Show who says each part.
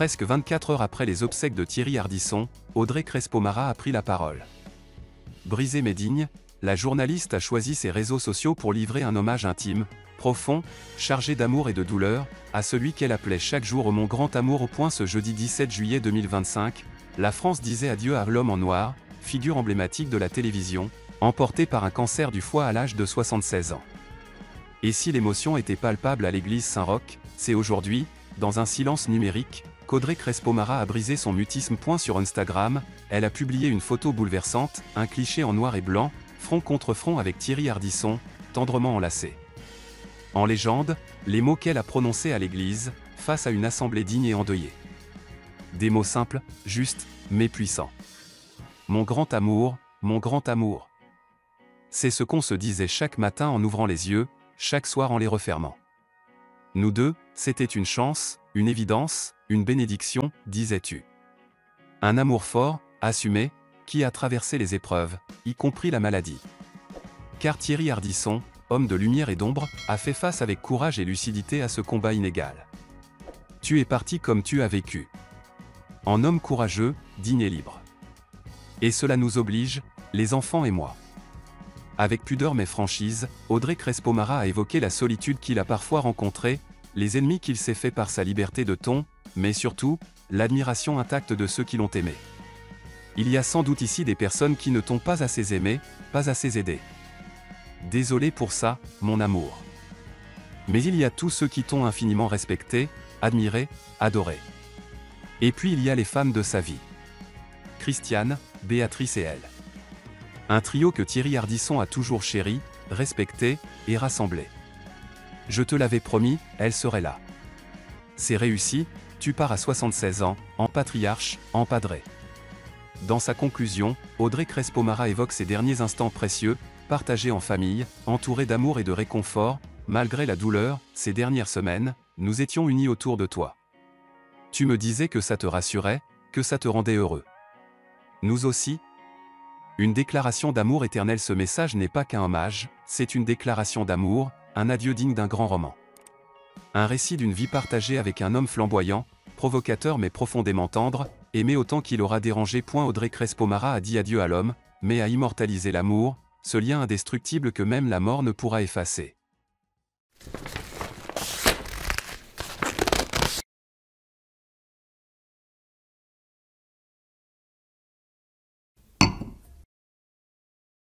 Speaker 1: Presque 24 heures après les obsèques de Thierry Ardisson, Audrey Crespo-Mara a pris la parole. Brisée mais digne, la journaliste a choisi ses réseaux sociaux pour livrer un hommage intime, profond, chargé d'amour et de douleur, à celui qu'elle appelait chaque jour mon grand amour. Au point ce jeudi 17 juillet 2025, la France disait adieu à l'homme en noir, figure emblématique de la télévision, emporté par un cancer du foie à l'âge de 76 ans. Et si l'émotion était palpable à l'église Saint-Roch, c'est aujourd'hui, dans un silence numérique, qu'Audrey Crespo-Mara a brisé son mutisme. Sur Instagram, elle a publié une photo bouleversante, un cliché en noir et blanc, front contre front avec Thierry Ardisson, tendrement enlacé. En légende, les mots qu'elle a prononcés à l'église, face à une assemblée digne et endeuillée. Des mots simples, justes, mais puissants. Mon grand amour, mon grand amour. C'est ce qu'on se disait chaque matin en ouvrant les yeux, chaque soir en les refermant. Nous deux, c'était une chance, une évidence, une bénédiction, disais-tu. Un amour fort, assumé, qui a traversé les épreuves, y compris la maladie. Car Thierry Ardisson, homme de lumière et d'ombre, a fait face avec courage et lucidité à ce combat inégal. Tu es parti comme tu as vécu. En homme courageux, digne et libre. Et cela nous oblige, les enfants et moi. Avec pudeur mais franchise, Audrey Crespo-Mara a évoqué la solitude qu'il a parfois rencontrée, les ennemis qu'il s'est fait par sa liberté de ton, mais surtout, l'admiration intacte de ceux qui l'ont aimé. Il y a sans doute ici des personnes qui ne t'ont pas assez aimé, pas assez aidé. Désolé pour ça, mon amour. Mais il y a tous ceux qui t'ont infiniment respecté, admiré, adoré. Et puis il y a les femmes de sa vie. Christiane, Béatrice et elle. Un trio que Thierry Ardisson a toujours chéri, respecté et rassemblé. Je te l'avais promis, elle serait là. C'est réussi, tu pars à 76 ans, en patriarche, en padré. Dans sa conclusion, Audrey Crespo-Mara évoque ses derniers instants précieux, partagés en famille, entourés d'amour et de réconfort, malgré la douleur, ces dernières semaines, nous étions unis autour de toi. Tu me disais que ça te rassurait, que ça te rendait heureux. Nous aussi. Une déclaration d'amour éternel. Ce message n'est pas qu'un hommage, c'est une déclaration d'amour, un adieu digne d'un grand roman. Un récit d'une vie partagée avec un homme flamboyant, provocateur mais profondément tendre, aimé autant qu'il aura dérangé. Audrey Crespo-Mara a dit adieu à l'homme, mais a immortalisé l'amour, ce lien indestructible que même la mort ne pourra effacer.